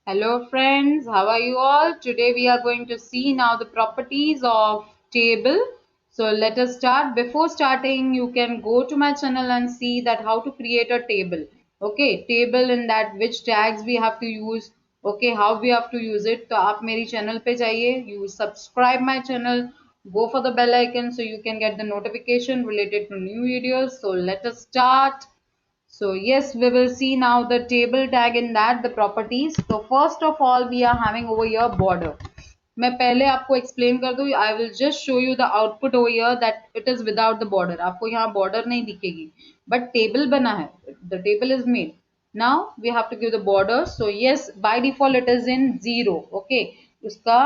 Hello friends, how are you all? Today we are going to see now the properties of table. So let us start. Before starting, you can go to my channel and see that how to create a table. Okay, table in that which tags we have to use. Okay, how we have to use it. तो आप मेरी channel पे जाइए. You subscribe my channel. Go for the bell icon so you can get the notification related to new videos. So let us start. So yes, we will see now the table tag in that the properties. So first of all, we are having over here border. मैं पहले आपको explain कर दूँ. I will just show you the output over here that it is without the border. आपको यहाँ border नहीं दिखेगी. But table बना है. The table is made. Now we have to give the border. So yes, by default it is in 0. Okay. उसका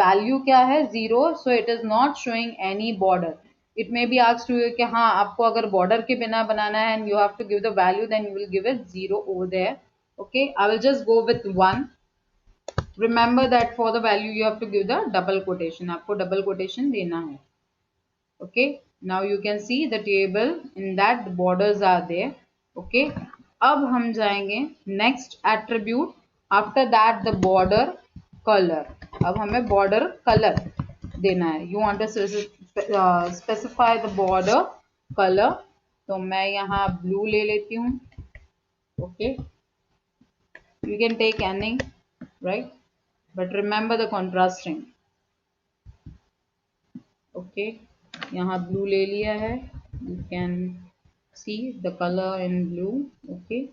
value क्या है? 0. So it is not showing any border. It may be asked to you कि हाँ आपको अगर border के बिना बनाना है and you have to give the value, then you will give it 0 over there. Okay, I will just go with 1. Remember that for the value you have to give the double quotation. आपको double quotation देना है. Okay, now you can see the table in that the borders are there. Okay, अब हम जाएंगे next attribute. After that the border color. अब हमें border color देना है. You want to specify the border color. तो मैं यहाँ blue ले लेती हूँ. Okay, you can take any, right, but remember the contrasting. Okay, यहाँ blue ले लिया है. You can see the color in blue. Okay,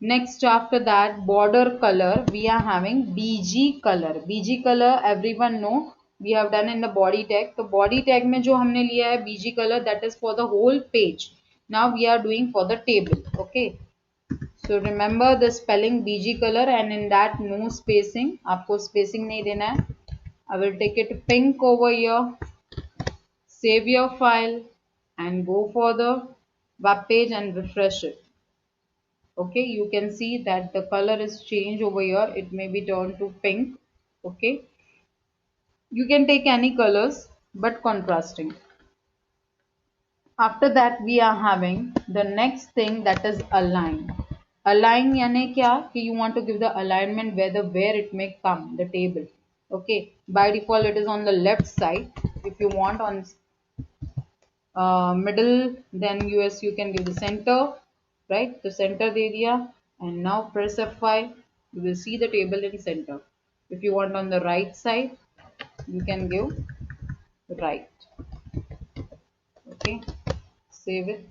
next after that border color we are having bg color. Bg color everyone know we have done in the body tag. तो body tag में जो हमने लिया है bg color, that is for the whole page. Now we are doing for the table. Okay, so remember the spelling bg color and in that no spacing. आपको spacing नहीं देना है. I will take it pink over here. Save your file and go for the web page and refresh it. Okay, you can see that the color is changed over here. It may be turned to pink. Okay, you can take any colors but contrasting. After that we are having the next thing, that is align. Align यानी क्या कि you want to give the alignment where it may come the table. Okay, by default it is on the left side. If you want on middle, then you can give the center, right? The center दे दिया and now press F5. You will see the table in center. If you want on the right side, you can give right. Okay, save it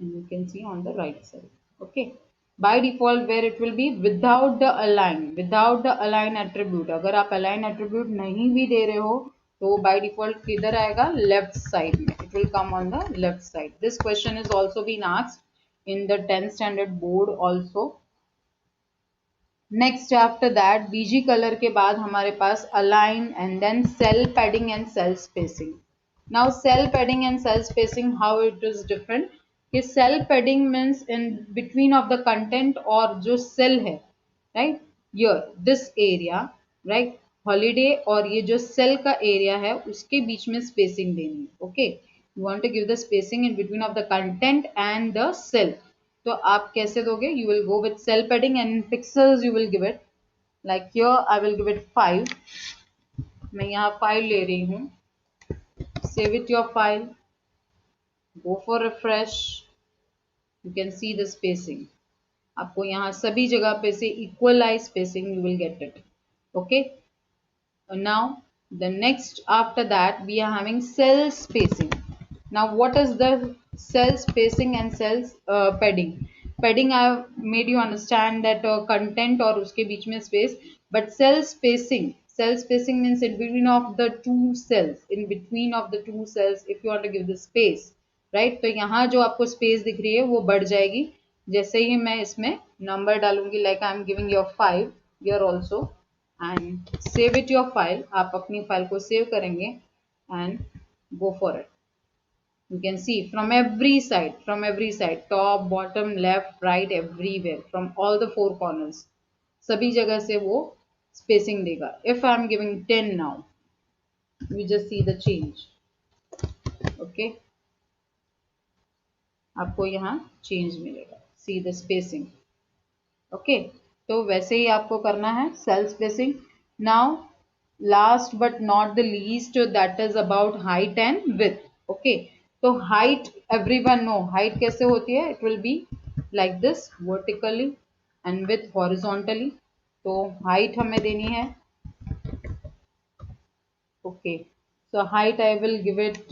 and you can see on the right side. Okay, by default where it will be without the align attribute. अगर आप align attribute नहीं भी दे रहे हो तो by default किधर आएगा? Left side में. It will come on the left side. This question is also been asked in the 10th standard board also. Next after that bg color के बाद हमारे पास align and then cell padding and cell spacing. Now cell padding and cell spacing, how it is different कि cell padding means in between of the content और जो cell है, right, here this area, right, holiday और ये जो cell का area है उसके बीच में spacing देनी है. Okay, you want to give the spacing in between of the content and the cell. तो आप कैसे दोगे? You will go with cell padding and in pixels you will give it. Like here I will give it 5. मैं यहाँ 5 ले रही हूँ. Save it your file. Go for refresh. You can see the spacing. आपको यहाँ सभी जगह पे से equalize spacing you will get it. Okay. Now the next after that we are having cell spacing. Now what is the cell spacing and cell padding? Padding I have made you understand that content और उसके बीच में space, but cell spacing means in between of the two cells, in between of the two cells if you want to give the space, right? तो यहाँ जो आपको space दिख रही है वो बढ़ जाएगी जैसे ही मैं इसमें number डालूंगी, like I am giving you 5 here also. And save it your file. आप अपनी फाइल को सेव करेंगे and go for it. You can see from every side, top, bottom, left, right, everywhere, from all the four corners, सभी जगह से वो spacing देगा. If I am giving 10 now, you just see the change. Okay, आपको यहाँ change मिलेगा. See the spacing. Okay. तो वैसे ही आपको करना है cell spacing. Now last but not the least, that is about height and width. Okay, तो height everyone know height कैसे होती है. It will be like this vertically and width horizontally. तो हाइट हमें देनी है. Okay, so height I will give it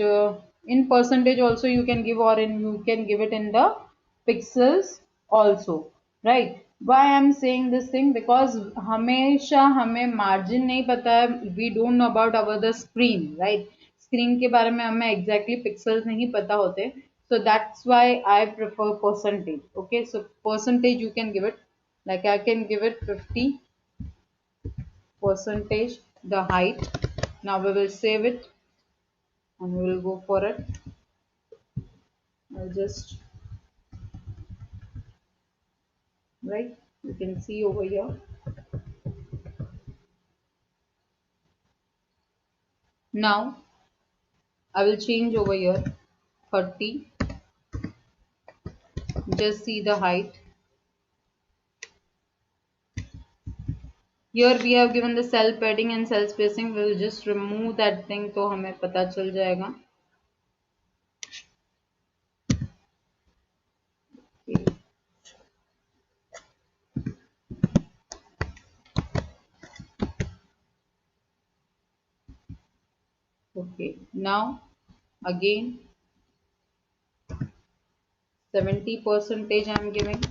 in percentage also you can give, or in you can give it in the pixels also, right? Why I am saying this thing, because हमेशा हमें margin नहीं पता है, we don't know about our the screen, right? Screen के बारे में हमें exactly pixels नहीं पता होते, so that's why I prefer percentage. Okay, so percentage you can give it, like I can give it 50 percentage the height. Now we will save it and we will go for it. I'll just, right, you can see over here. Now I will change over here 30. Just see the height. Here we have given the cell padding and cell spacing. We will just remove that thing तो हमें पता चल जाएगा. Okay. Okay. Now again 70 percentage I am giving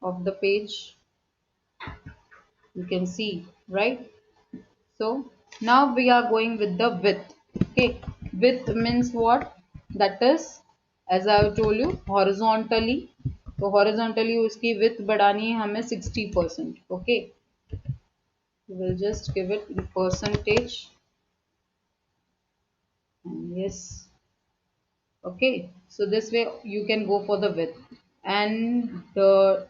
of the page. You can see, right? So now we are going with the width. Okay, width means what? That is, as I have told you, horizontally. तो horizontally उसकी width बढ़ानी है हमें 60%. Okay, we will just give it in percentage. And yes, okay. So this way you can go for the width. And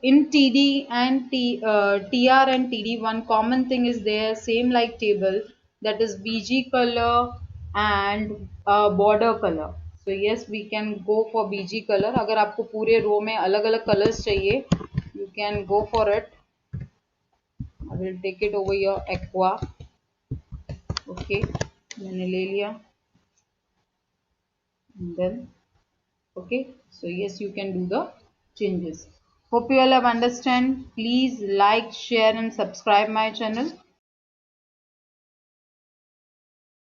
in TD and TR and TD, one common thing is there, same like table, that is BG color and border color. So yes, we can go for BG color. अगर आपको पूरे रो में अलग अलग colors चाहिए, you can go for it. I will take it over here, aqua. Okay, मैंने ले लिया. And then okay, so yes, you can do the changes. Hope you all have understand. Please like, share and subscribe my channel.